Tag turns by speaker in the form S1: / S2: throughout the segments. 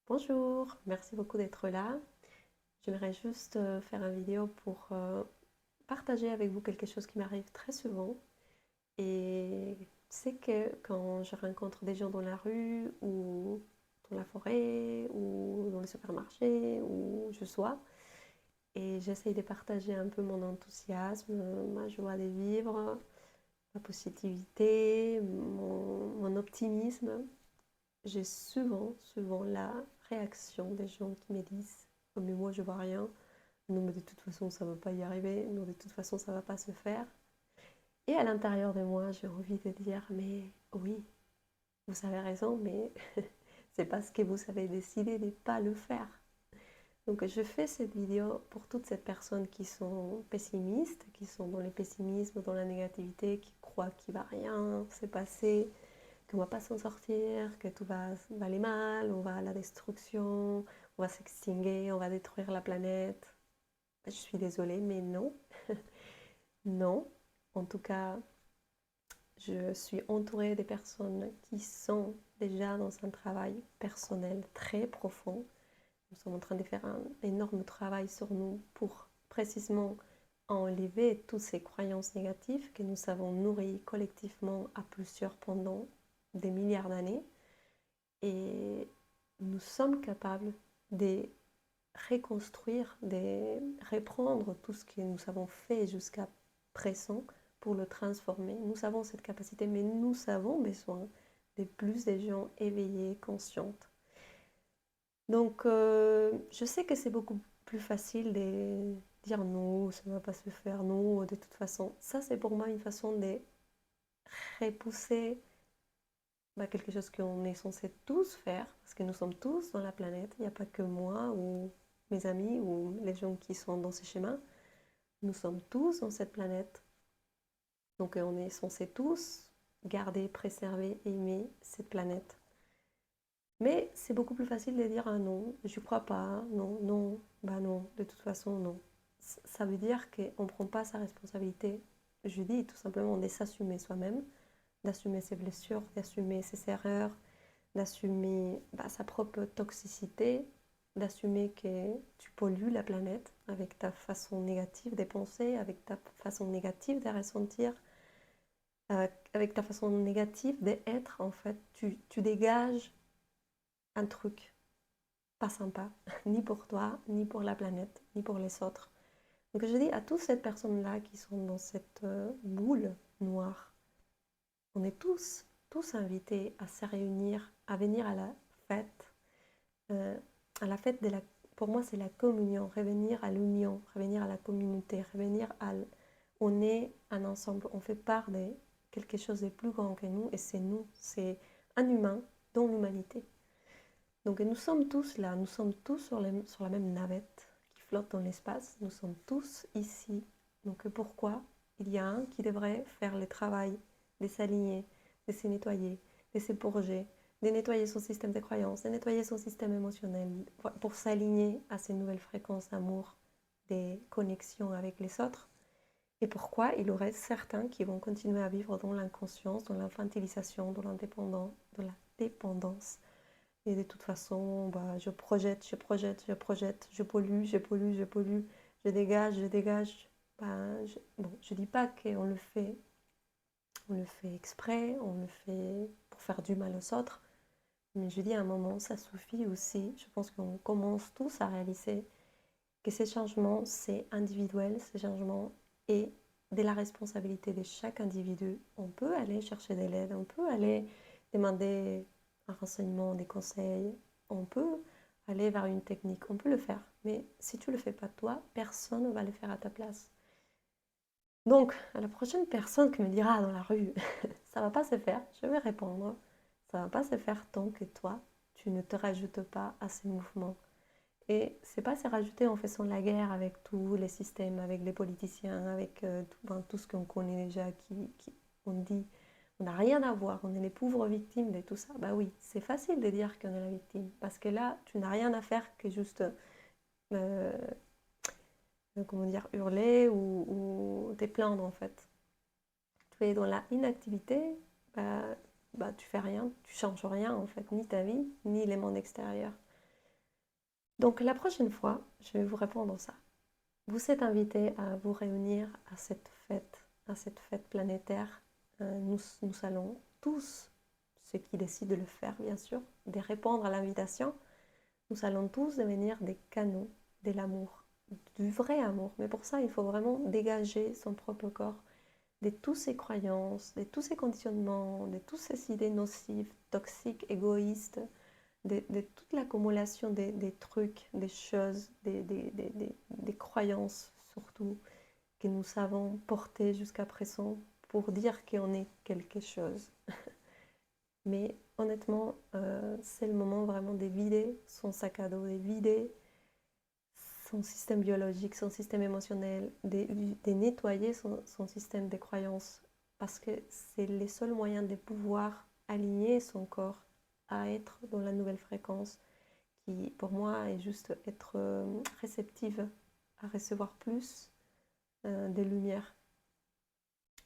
S1: Bonjour, merci beaucoup d'être là. J'aimerais juste faire une vidéo pour partager avec vous quelque chose qui m'arrive très souvent. Et c'est que quand je rencontre des gens dans la rue ou dans la forêt ou dans les supermarchés où je sois, et j'essaye de partager un peu mon enthousiasme, ma joie de vivre, ma positivité, mon optimisme. J'ai souvent la réaction des gens qui me disent: «Oh, mais moi je vois rien. Non, mais de toute façon ça va pas y arriver. Non, de toute façon ça va pas se faire.» Et à l'intérieur de moi, j'ai envie de dire: «Mais oui, vous avez raison, mais c'est parce que vous avez décidé de ne pas le faire.» Donc je fais cette vidéo pour toutes ces personnes qui sont pessimistes, qui sont dans le pessimisme, dans la négativité, qui croient qu'il va rien se passer, qu'on va pas s'en sortir, que tout va aller mal, on va à la destruction, on va s'extinguer, on va détruire la planète. Je suis désolée, mais non, non. En tout cas, je suis entourée des personnes qui sont déjà dans un travail personnel très profond. Nous sommes en train de faire un énorme travail sur nous pour précisément enlever toutes ces croyances négatives que nous avons nourries collectivement à plusieurs pendant des milliards d'années. Et nous sommes capables de reconstruire, de reprendre tout ce que nous avons fait jusqu'à présent pour le transformer. Nous avons cette capacité, mais nous avons besoin de plus de gens éveillés, conscientes. Donc, je sais que c'est beaucoup plus facile de dire non, ça ne va pas se faire, non, de toute façon. Ça, c'est pour moi une façon de repousser quelque chose qu'on est censé tous faire, parce que nous sommes tous dans la planète, il n'y a pas que moi ou mes amis ou les gens qui sont dans ces schémas. Nous sommes tous dans cette planète, donc on est censé tous garder, préserver, aimer cette planète. Mais c'est beaucoup plus facile de dire: «Ah non, je crois pas, non, non, bah non, de toute façon non.» Ça veut dire qu'on ne prend pas sa responsabilité. Je dis tout simplement de s'assumer soi-même, d'assumer ses blessures, d'assumer ses erreurs, d'assumer sa propre toxicité, d'assumer que tu pollues la planète avec ta façon négative de penser, avec ta façon négative de ressentir, avec ta façon négative d'être. En fait, tu dégages un truc pas sympa, ni pour toi, ni pour la planète, ni pour les autres. Donc je dis à toutes ces personnes-là qui sont dans cette boule noire, on est tous invités à se réunir, à venir fête, euh, à la fête de la... Pour moi, c'est la communion, revenir à l'union, revenir à la communauté, revenir à... On est un ensemble, on fait part de quelque chose de plus grand que nous, et c'est nous, c'est un humain dans l'humanité. Donc nous sommes tous là, nous sommes tous sur la même navette qui flotte dans l'espace, nous sommes tous ici. Donc pourquoi il y a un qui devrait faire le travail de s'aligner, de se nettoyer, de se purger, de nettoyer son système de croyances, de nettoyer son système émotionnel pour s'aligner à ces nouvelles fréquences d'amour, des connexions avec les autres? Et pourquoi il y aurait certains qui vont continuer à vivre dans l'inconscience, dans l'infantilisation, dans l'indépendance, dans la dépendance? Et de toute façon, je projette, je pollue, je dégage, je dégage. Bon, je dis pas qu'on on le fait exprès, on le fait pour faire du mal aux autres, mais je dis à un moment, ça suffit aussi. Je pense qu'on commence tous à réaliser que ces changements, c'est individuel, ces changements, et de la responsabilité de chaque individu. On peut aller chercher de l'aide, on peut aller demander un renseignement, des conseils, on peut aller vers une technique, on peut le faire. Mais si tu ne le fais pas toi, personne ne va le faire à ta place. Donc, à la prochaine personne qui me dira dans la rue, ça va pas se faire, je vais répondre: ça va pas se faire tant que toi, tu ne te rajoutes pas à ces mouvements. Et c'est pas se rajouter en faisant la guerre avec tous les systèmes, avec les politiciens, avec tout ce qu'on connaît déjà, on dit on n'a rien à voir, on est les pauvres victimes de tout ça. Bah oui, c'est facile de dire qu'on est la victime, parce que là, tu n'as rien à faire que juste, euh, comment dire, hurler ou te plaindre en fait. Tu es dans la inactivité, tu fais rien, tu changes rien en fait, ni ta vie, ni les mondes extérieurs. Donc la prochaine fois, je vais vous répondre ça. Vous êtes invités à vous réunir à cette fête planétaire. Nous allons tous, ceux qui décident de le faire bien sûr, de répondre à l'invitation, nous allons tous devenir des canaux de l'amour, du vrai amour. Mais pour ça, il faut vraiment dégager son propre corps de toutes ces croyances, de tous ces conditionnements, de toutes ces idées nocives, toxiques, égoïstes, de toute l'accumulation des trucs, des choses, des croyances surtout que nous avons portées jusqu'à présent pour dire qu'on est quelque chose. Mais honnêtement, c'est le moment vraiment de vider son sac à dos, de vider son système biologique, son système émotionnel, de nettoyer son système de croyances. Parce que c'est le seul moyen de pouvoir aligner son corps à être dans la nouvelle fréquence qui, pour moi, est juste être réceptive à recevoir plus de lumière.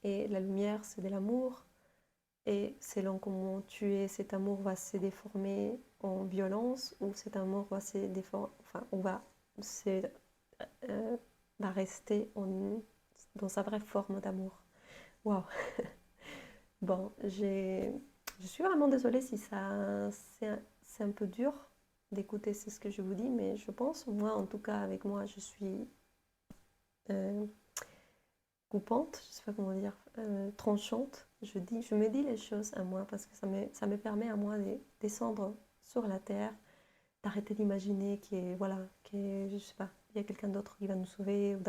S1: Et la lumière, c'est de l'amour. Et selon comment tu es, cet amour va se déformer en violence ou cet amour va se déformer, enfin, on va, se, euh, va rester dans sa vraie forme d'amour. Waouh! Bon, je suis vraiment désolée si ça, c'est un peu dur d'écouter ce que je vous dis, mais je pense, moi en tout cas, avec moi, je suis euh, coupante, je sais pas comment dire, tranchante. Je me dis les choses à moi parce que ça me permet à moi de descendre sur la terre, d'arrêter d'imaginer voilà, je sais pas, il y a quelqu'un d'autre qui va nous sauver ou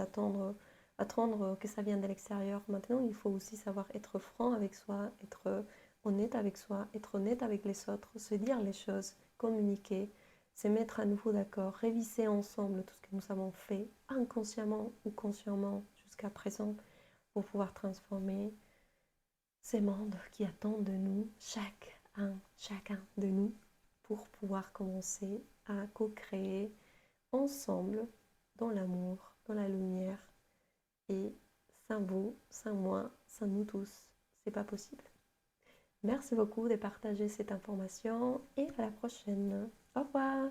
S1: attendre que ça vienne de l'extérieur. Maintenant, il faut aussi savoir être franc avec soi, être honnête avec soi, être honnête avec les autres, se dire les choses, communiquer, se mettre à nouveau d'accord, réviser ensemble tout ce que nous avons fait, inconsciemment ou consciemment jusqu'à présent, pour pouvoir transformer ces mondes qui attendent de nous, chacun de nous, pour pouvoir commencer à co-créer ensemble dans l'amour, dans la lumière. Et sans vous, sans moi, sans nous tous, c'est pas possible. Merci beaucoup de partager cette information et à la prochaine. Au revoir.